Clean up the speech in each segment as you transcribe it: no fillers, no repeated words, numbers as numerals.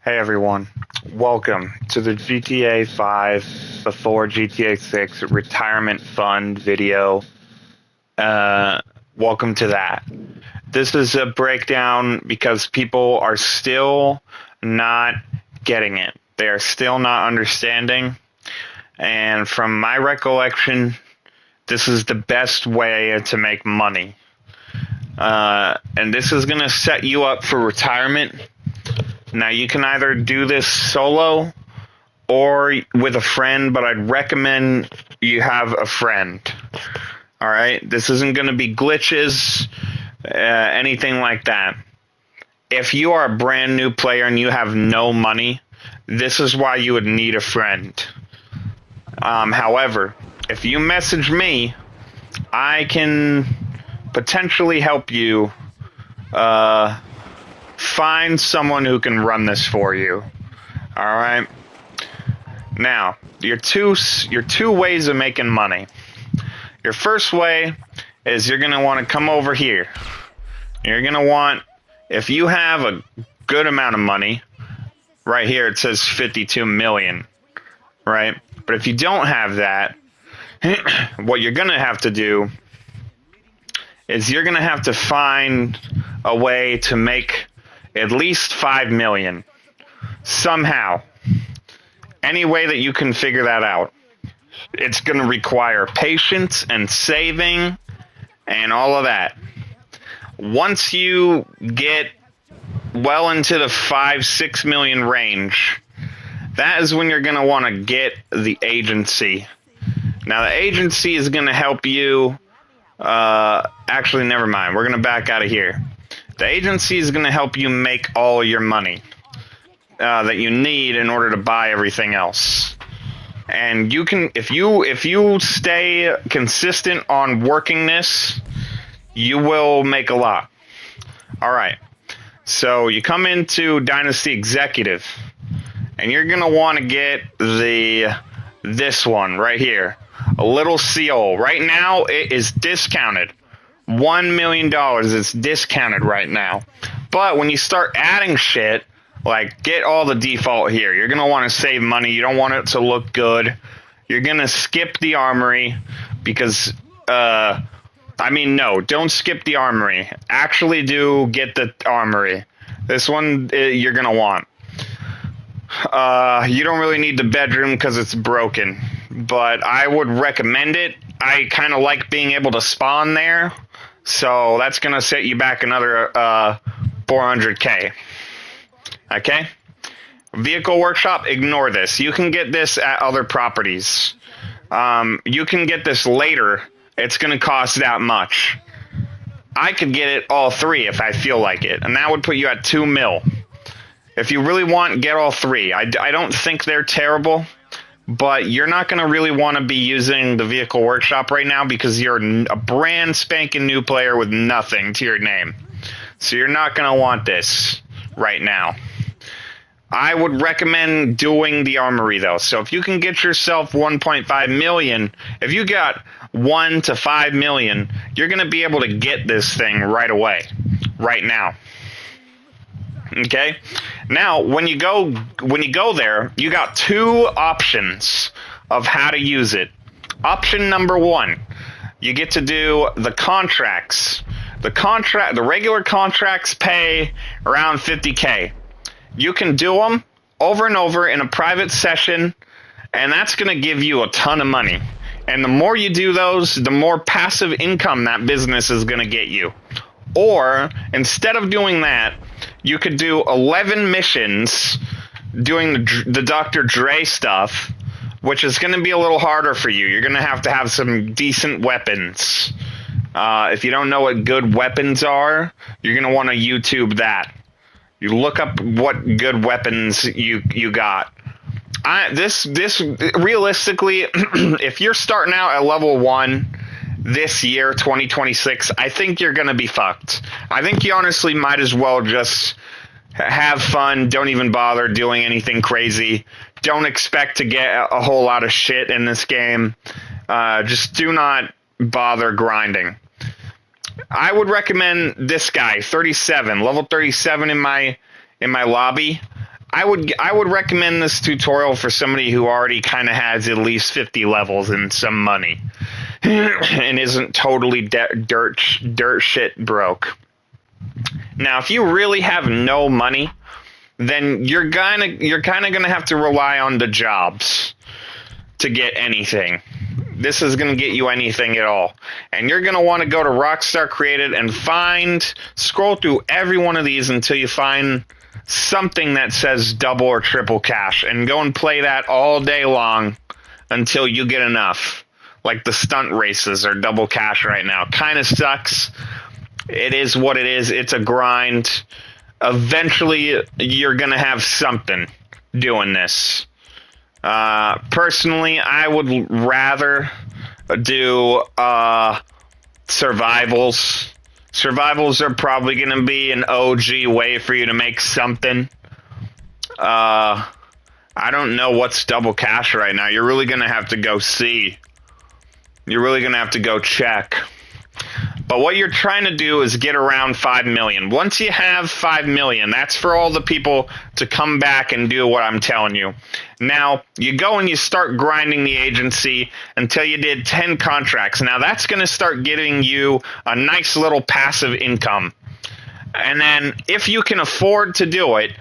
Hey everyone, welcome to the GTA 5 before GTA 6 retirement fund video. Welcome to that. This is a breakdown because people are still not getting it. They are still not understanding. And from my recollection, this is the best way to make money. And this is going to set you up for retirement. Now, you can either do this solo or with a friend, but I'd recommend you have a friend. All right? This isn't going to be glitches, anything like that. If you are a brand new player and you have no money, this is why you would need a friend. However, if you message me, I can potentially help you find someone who can run this for you. All right. Now, your two ways of making money. Your first way is you're gonna want to come over here. You're gonna want, if you have a good amount of money, right here it says 52 million, right? But if you don't have that, what you're gonna have to do is you're gonna have to find a way to make at least 5 million somehow. Any way that you can figure that out. It's going to require patience and saving and all of that. Once you get well into the 5-6 million range, that is when you're going to want to get the agency. Now, the agency is going to help you. Actually, never mind. We're going to back out of here. The agency is going to help you make all your money that you need in order to buy everything else. And you can, if you stay consistent on working this, you will make a lot. All right. So you come into Dynasty Executive, and you're going to want to get this one right here. A little seal. Right now, it is discounted. $1 million is discounted right now. But when you start adding shit, like get all the default here. You're going to want to save money. You don't want it to look good. You're going to skip the armory because, no, don't skip the armory. Actually get the armory. This one you're going to want. You don't really need the bedroom because it's broken, but I would recommend it. I kind of like being able to spawn there. So that's going to set you back another 400K. Okay? Vehicle Workshop, ignore this. You can get this at other properties. You can get this later. It's going to cost that much. I could get it all three if I feel like it, and that would put you at 2 mil. If you really want, get all three. I don't think they're terrible. But you're not going to really want to be using the Vehicle Workshop right now because you're a brand spanking new player with nothing to your name. So you're not going to want this right now. I would recommend doing the armory, though. So if you can get yourself 1.5 million, if you got 1 to 5 million, you're going to be able to get this thing right away, right now. Okay? Now, when you go there, you got two options of how to use it. Option number 1, you get to do the contracts. The regular contracts pay around 50K. You can do them over and over in a private session, and that's going to give you a ton of money. And the more you do those, the more passive income that business is going to get you. Or, instead of doing that, you could do 11 missions doing the Dr. Dre stuff, which is going to be a little harder for you. You're going to have some decent weapons. If you don't know what good weapons are, you're going to want to YouTube that. You look up what good weapons you got. This realistically, if you're starting out at level 1, this year, 2026, I think you're going to be fucked. I think you honestly might as well just have fun. Don't even bother doing anything crazy. Don't expect to get a whole lot of shit in this game. Just do not bother grinding. I would recommend this guy, 37, level 37 in my lobby. I would recommend this tutorial for somebody who already kind of has at least 50 levels and some money and isn't totally dirt shit broke. Now, if you really have no money, then you're kind of gonna have to rely on the jobs to get anything. This is gonna get you anything at all, and you're gonna want to go to Rockstar Created and scroll through every one of these until you find something that says double or triple cash, and go and play that all day long until you get enough. Like the stunt races are double cash right now. Kind of sucks. It is what it is. It's a grind. Eventually, you're going to have something doing this. Personally, I would rather do survivals. Survivals are probably going to be an OG way for you to make something. I don't know what's double cash right now. You're really going to have to go see. You're really going to have to go check. But what you're trying to do is get around 5 million. Once you have 5 million, that's for all the people to come back and do what I'm telling you. Now, you go and you start grinding the agency until you did 10 contracts. Now, that's going to start getting you a nice little passive income. And then, if you can afford to do it,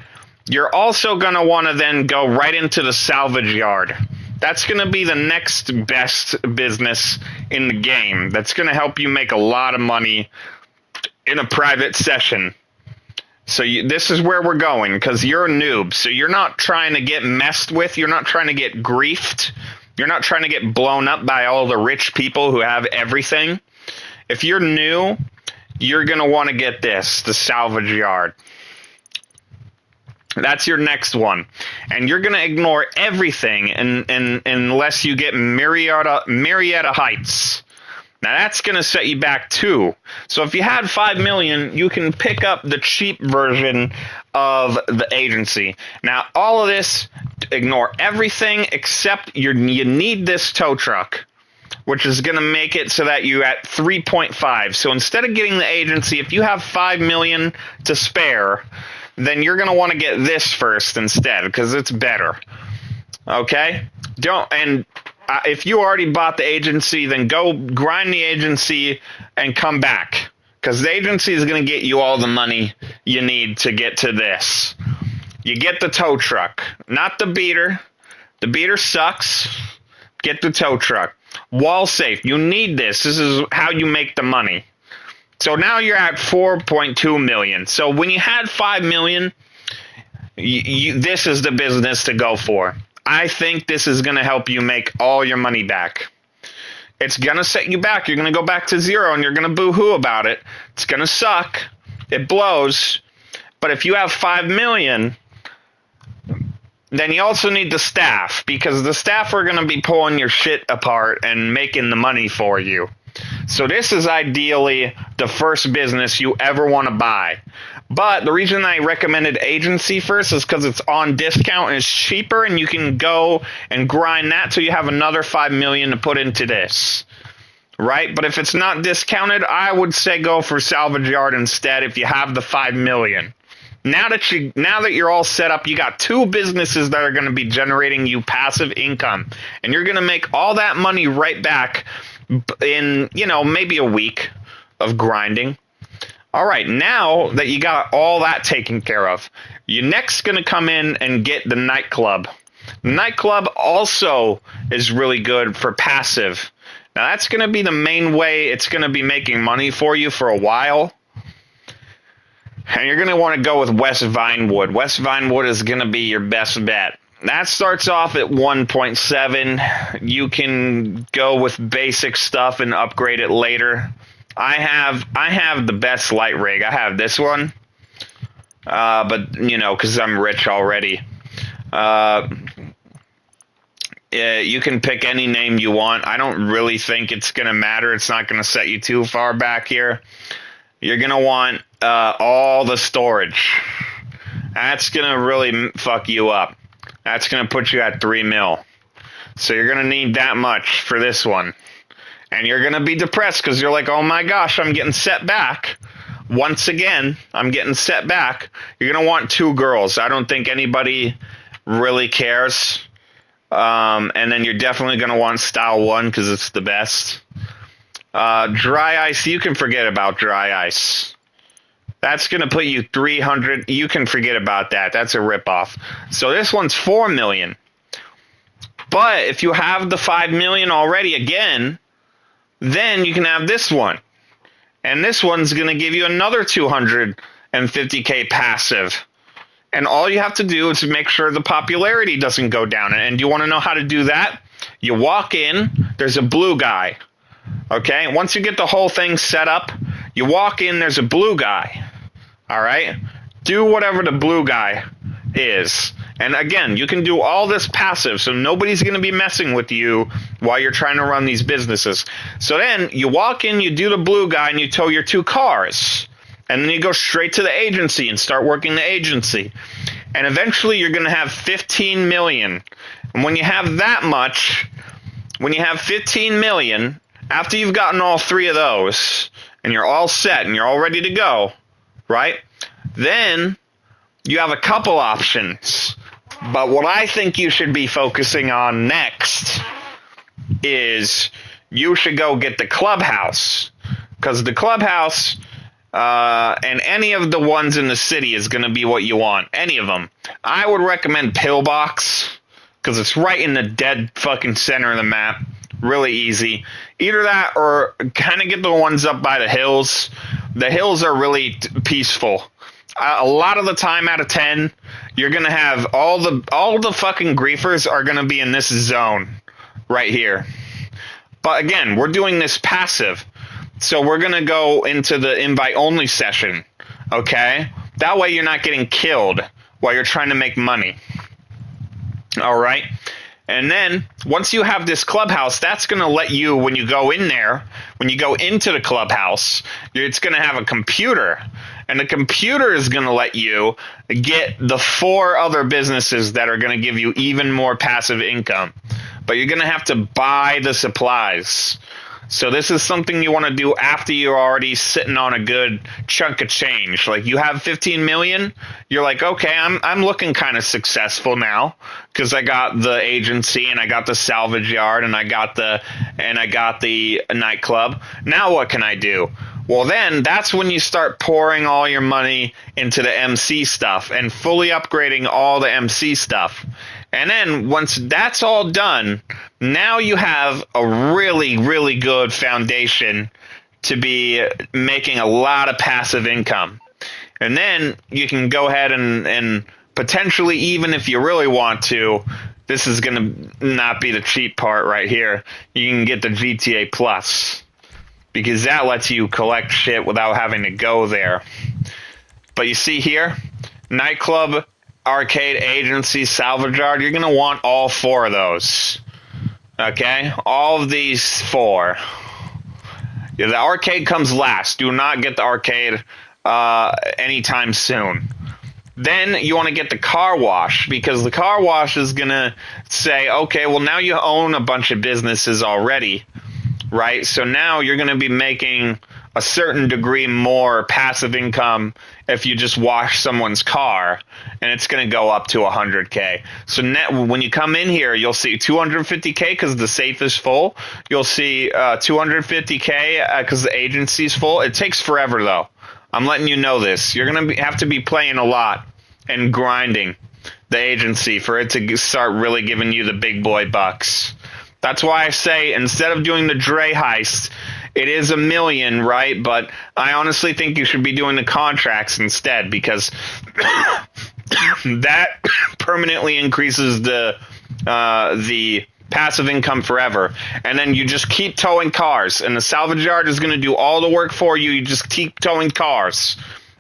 you're also going to want to then go right into the salvage yard. That's going to be the next best business in the game. That's going to help you make a lot of money in a private session. So this is where we're going, because you're a noob. So you're not trying to get messed with. You're not trying to get griefed. You're not trying to get blown up by all the rich people who have everything. If you're new, you're going to want to get this, the salvage yard. That's your next one. And you're going to ignore everything unless you get Marietta Heights. Now, that's going to set you back too. So if you had 5 million, you can pick up the cheap version of the agency. Now, all of this, ignore everything except you need this tow truck, which is going to make it so that you're at 3.5. So instead of getting the agency, if you have 5 million to spare, then you're going to want to get this first instead, because it's better. Okay? If you already bought the agency, then go grind the agency and come back, because the agency is going to get you all the money you need to get to this. You get the tow truck, not the beater. The beater sucks. Get the tow truck. Wall safe. You need this. This is how you make the money. So now you're at 4.2 million. So when you had 5 million, this is the business to go for. I think this is going to help you make all your money back. It's going to set you back. You're going to go back to zero, and you're going to boo-hoo about it. It's going to suck. It blows. But if you have 5 million, then you also need the staff, because the staff are going to be pulling your shit apart and making the money for you. So this is ideally the first business you ever want to buy. But the reason I recommended agency first is because it's on discount and it's cheaper, and you can go and grind that till you have another 5 million to put into this. Right? But if it's not discounted, I would say go for salvage yard instead if you have the 5 million. Now that you're all set up, you got 2 businesses that are going to be generating you passive income, and you're going to make all that money right back in, maybe a week of grinding. All right, now that you got all that taken care of, you're next going to come in and get the nightclub. The nightclub also is really good for passive. Now, that's going to be the main way it's going to be making money for you for a while. And you're going to want to go with West Vinewood. West Vinewood is going to be your best bet. That starts off at 1.7. You can go with basic stuff and upgrade it later. I have the best light rig. I have this one. But, because I'm rich already. You can pick any name you want. I don't really think it's going to matter. It's not going to set you too far back here. You're going to want all the storage. That's going to really fuck you up. That's going to put you at 3 mil. So you're going to need that much for this one. And you're going to be depressed because you're like, oh my gosh, I'm getting set back. once again, I'm getting set back. You're going to want 2 girls. I don't think anybody really cares. And then you're definitely going to want style 1 because it's the best. Dry ice, you can forget about dry ice. That's going to put you 300. You can forget about that. That's a ripoff. So this one's 4 million. But if you have the 5 million already again, then you can have this one. And this one's going to give you another 250K passive. And all you have to do is make sure the popularity doesn't go down. And you want to know how to do that? You walk in, there's a blue guy. Okay? Once you get the whole thing set up, you walk in, there's a blue guy. All right? Do whatever the blue guy is. And again, you can do all this passive, so nobody's going to be messing with you while you're trying to run these businesses. So then you walk in, you do the blue guy, and you tow your 2 cars. And then you go straight to the agency and start working the agency. And eventually you're going to have 15 million. And when you have that much, when you have 15 million, after you've gotten all 3 of those, and you're all set and you're all ready to go, right? Then you have a couple options. But what I think you should be focusing on next is you should go get the clubhouse. Because the clubhouse and any of the ones in the city is going to be what you want. Any of them. I would recommend Pillbox because it's right in the dead fucking center of the map. Really easy. Either that or kind of get the ones up by the hills. The hills are really peaceful. A lot of the time out of 10, you're going to have all the fucking griefers are going to be in this zone right here. But again, we're doing this passive. So we're going to go into the invite-only session, okay? That way you're not getting killed while you're trying to make money. All right? And then once you have this clubhouse, that's going to let you, when you go in there, when you go into the clubhouse, it's going to have a computer. And the computer is going to let you get the 4 other businesses that are going to give you even more passive income. But you're going to have to buy the supplies. So this is something you want to do after you're already sitting on a good chunk of change. Like you have 15 million, you're like, okay, I'm looking kind of successful now because I got the agency and I got the salvage yard and I got the nightclub. Now what can I do? Well, then that's when you start pouring all your money into the MC stuff and fully upgrading all the MC stuff. And then once that's all done, now you have a really, really good foundation to be making a lot of passive income. And then you can go ahead and potentially, even if you really want to, this is going to not be the cheap part right here, you can get the GTA Plus. Because that lets you collect shit without having to go there. But you see here, nightclub, arcade, agency, salvage yard, you're going to want all 4 of those. Okay? All of these 4. Yeah, the arcade comes last. Do not get the arcade anytime soon. Then you want to get the car wash, because the car wash is going to say, okay, well now you own a bunch of businesses already. Right? So now you're going to be making a certain degree more passive income if you just wash someone's car, and it's going to go up to 100K. So when you come in here, you'll see 250K because the safe is full. You'll see 250K because the agency's full. It takes forever, though. I'm letting you know this. You're going to have to be playing a lot and grinding the agency for it to start really giving you the big boy bucks. That's why I say instead of doing the Dre heist, it is $1 million, right? But I honestly think you should be doing the contracts instead, because that permanently increases the passive income forever. And then you just keep towing cars, and the salvage yard is going to do all the work for you. You just keep towing cars.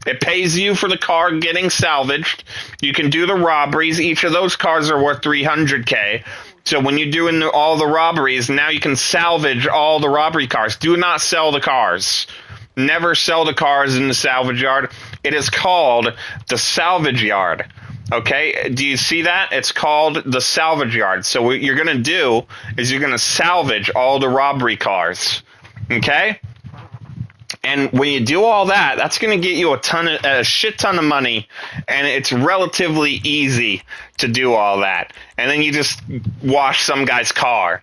It pays you for the car getting salvaged. You can do the robberies. Each of those cars are worth 300K. So when you're doing all the robberies, now you can salvage all the robbery cars. Do not sell the cars. Never sell the cars in the salvage yard. It is called the salvage yard. Okay? Do you see that? It's called the salvage yard. So what you're going to do is you're going to salvage all the robbery cars. Okay? And when you do all that, that's going to get you a shit ton of money, and it's relatively easy to do all that. And then you just wash some guy's car.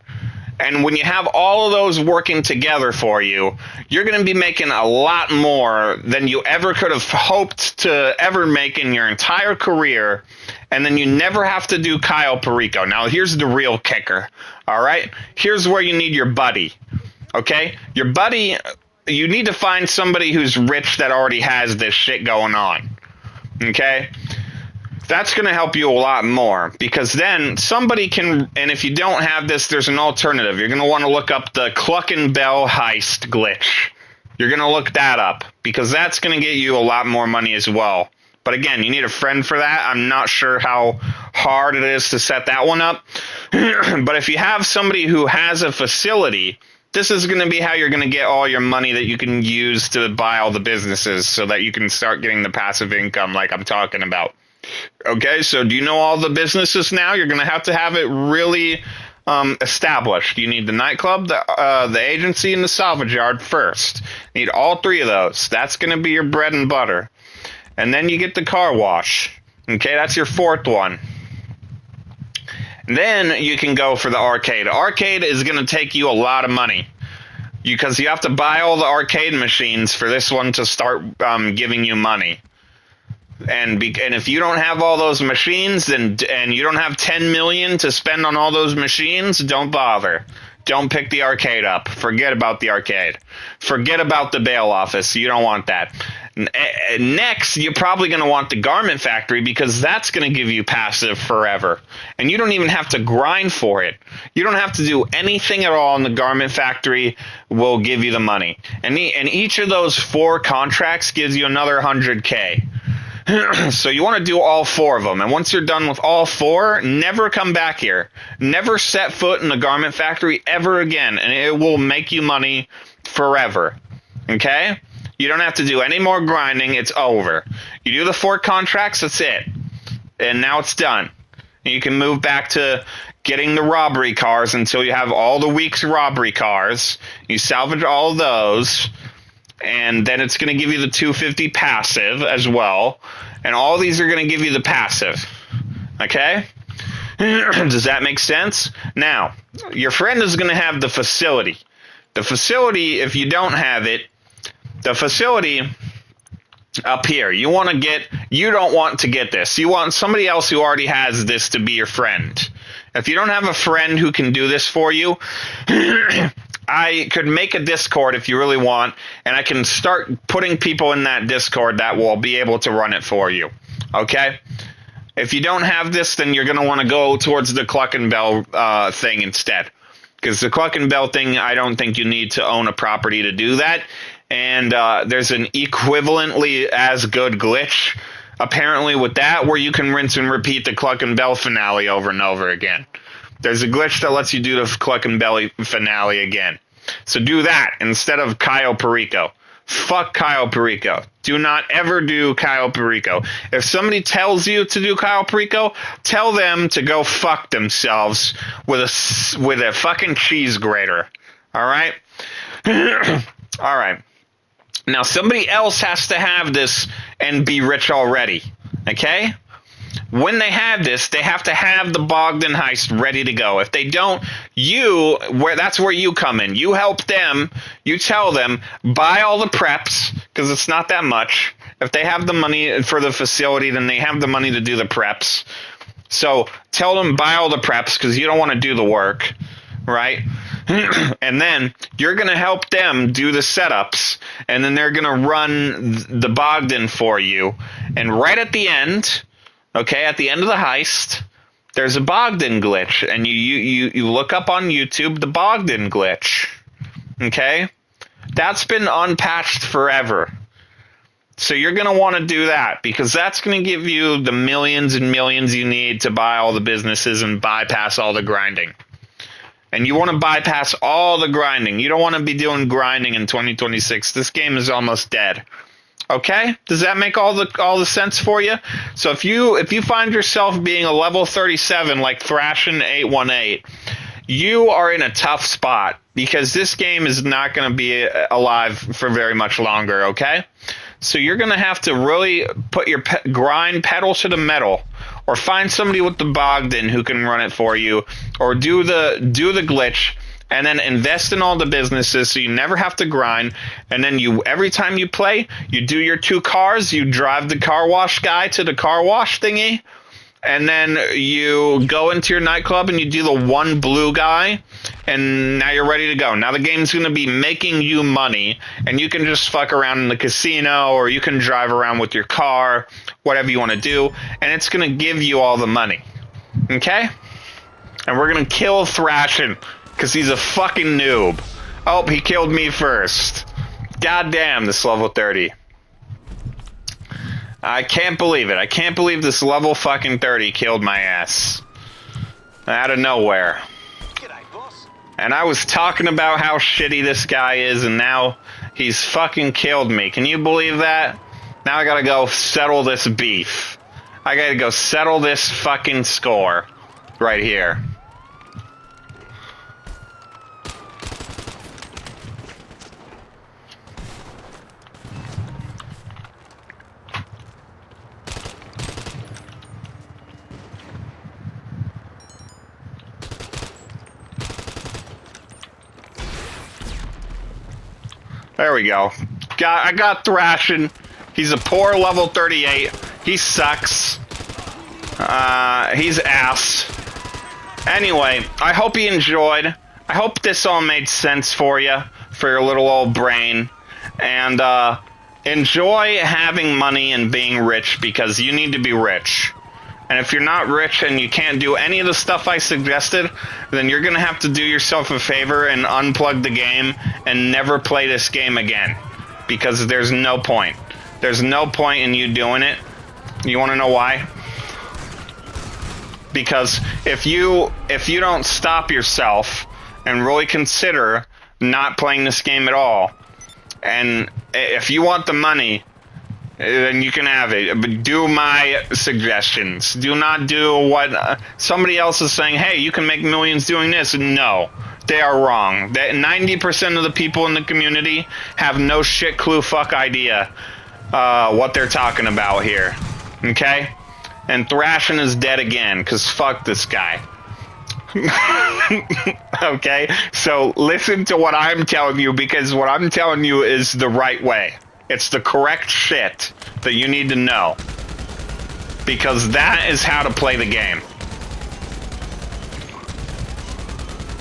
And when you have all of those working together for you, you're going to be making a lot more than you ever could have hoped to ever make in your entire career. And then you never have to do Kyle Perico. Now, here's the real kicker. All right? Here's where you need your buddy. Okay? Your buddy, you need to find somebody who's rich that already has this shit going on. Okay? That's going to help you a lot more, because then somebody can, and if you don't have this, there's an alternative. You're going to want to look up the Cluck and Bell heist glitch. You're going to look that up, because that's going to get you a lot more money as well. But again, you need a friend for that. I'm not sure how hard it is to set that one up. But if you have somebody who has a facility, this is going to be how you're going to get all your money that you can use to buy all the businesses, so that you can start getting the passive income like I'm talking about. Okay, so do you know all the businesses now? You're going to have it really established. You need the nightclub, the agency, and the salvage yard first. You need all three of those. That's going to be your bread and butter. And then you get the car wash. Okay, that's your fourth one. And then you can go for the arcade. Arcade is going to take you a lot of money, because you have to buy all the arcade machines for this one to start giving you money. And if you don't have all those machines, and you don't have 10 million to spend on all those machines, don't bother. Don't pick the arcade up. Forget about the arcade. Forget about the bail office. You don't want that. Next, you're probably going to want the garment factory, because that's going to give you passive forever. And you don't even have to grind for it. You don't have to do anything at all, and the garment factory will give you the money. And each of those 4 contracts gives you another 100K. So you want to do all 4 of them. And once you're done with all 4, never come back here. Never set foot in the garment factory ever again. And it will make you money forever. Okay? You don't have to do any more grinding. It's over. You do the 4 contracts, that's it. And now it's done. And you can move back to getting the robbery cars until you have all the week's robbery cars. You salvage all of those. And then it's going to give you the 250 passive as well. And all these are going to give you the passive. Okay? Does that make sense? Now, your friend is going to have the facility. The facility, if you don't have it, the facility up here, you don't want to get this. You want somebody else who already has this to be your friend. If you don't have a friend who can do this for you, I could make a Discord if you really want, and I can start putting people in that Discord that will be able to run it for you. Okay? If you don't have this, then you're going to want to go towards the Cluck and Bell thing instead. Because the Cluck and Bell thing, I don't think you need to own a property to do that. And there's an equivalently as good glitch, apparently, with that, where you can rinse and repeat the Cluck and Bell finale over and over again. There's a glitch that lets you do the Cluck and Bell finale again. So do that instead of Kyle Perico. Fuck Kyle Perico. Do not ever do Kyle Perico. If somebody tells you to do Kyle Perico, tell them to go fuck themselves with a fucking cheese grater. All right? All right. Now, somebody else has to have this and be rich already. Okay? When they have this, they have to have the Bogdan heist ready to go. If they don't, that's where you come in. You help them. You tell them, buy all the preps, because it's not that much. If they have the money for the facility, then they have the money to do the preps. So tell them, buy all the preps, because you don't want to do the work, right? And then you're going to help them do the setups, and then they're going to run the Bogdan for you. And right at the end... Okay, at the end of the heist, there's a Bogdan glitch, and you look up on YouTube the Bogdan glitch. Okay? That's been unpatched forever. So you're going to want to do that, because that's going to give you the millions and millions you need to buy all the businesses and bypass all the grinding. And you want to bypass all the grinding. You don't want to be doing grinding in 2026. This game is almost dead. Okay? Does that make all the sense for you? So if you find yourself being a level 37 like Thrashin818, you are in a tough spot because this game is not going to be alive for very much longer, okay? So you're going to have to really put your grind pedal to the metal, or find somebody with the Bogdan who can run it for you, or do the glitch, and then invest in all the businesses so you never have to grind. And then every time you play, you do your 2 cars, you drive the car wash guy to the car wash thingy, and then you go into your nightclub and you do the 1 blue guy, and now you're ready to go. Now the game's going to be making you money, and you can just fuck around in the casino, or you can drive around with your car, whatever you want to do, and it's going to give you all the money. Okay? And we're going to kill Thrashin, because he's a fucking noob. Oh, he killed me first. God damn, this level 30. I can't believe it. I can't believe this level fucking 30 killed my ass. Out of nowhere. And I was talking about how shitty this guy is, and now he's fucking killed me. Can you believe that? Now I gotta go settle this beef. I gotta go settle this fucking score. Right here. There we go. I got Thrashin. He's a poor level 38. He sucks. He's ass. Anyway, I hope you enjoyed. I hope this all made sense for you, for your little old brain. And enjoy having money and being rich, because you need to be rich. And if you're not rich and you can't do any of the stuff I suggested, then you're going to have to do yourself a favor and unplug the game and never play this game again. Because there's no point. There's no point in you doing it. You want to know why? Because if you don't stop yourself and really consider not playing this game at all, and if you want the money, then you can have it. But do my suggestions. Do not do what somebody else is saying, hey, you can make millions doing this. No, they are wrong. 90% of the people in the community have no shit clue fuck idea what they're talking about here. Okay? And Thrashin is dead again, because fuck this guy. Okay? So listen to what I'm telling you, because what I'm telling you is the right way. It's the correct shit that you need to know. Because that is how to play the game.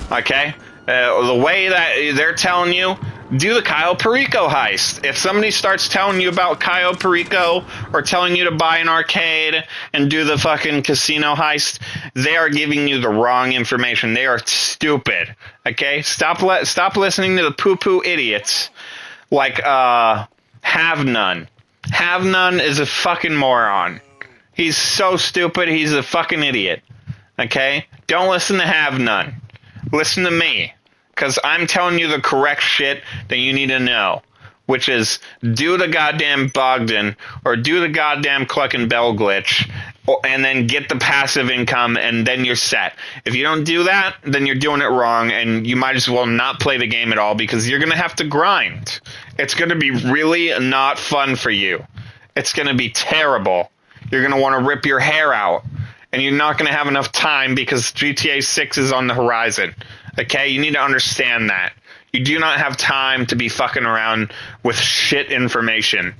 Okay? The way that they're telling you, do the Cayo Perico heist. If somebody starts telling you about Cayo Perico, or telling you to buy an arcade and do the fucking casino heist, they are giving you the wrong information. They are stupid. Okay? Stop listening to the poo-poo idiots like Have None. Have None is a fucking moron. He's so stupid, he's a fucking idiot. Okay? Don't listen to Have None. Listen to me. Because I'm telling you the correct shit that you need to know. Which is, do the goddamn Bogdan, or do the goddamn Cluck and Bell glitch, and then get the passive income, and then you're set. If you don't do that, then you're doing it wrong, and you might as well not play the game at all, because you're going to have to grind. It's going to be really not fun for you. It's going to be terrible. You're going to want to rip your hair out, and you're not going to have enough time because GTA 6 is on the horizon. Okay? You need to understand that. You do not have time to be fucking around with shit information.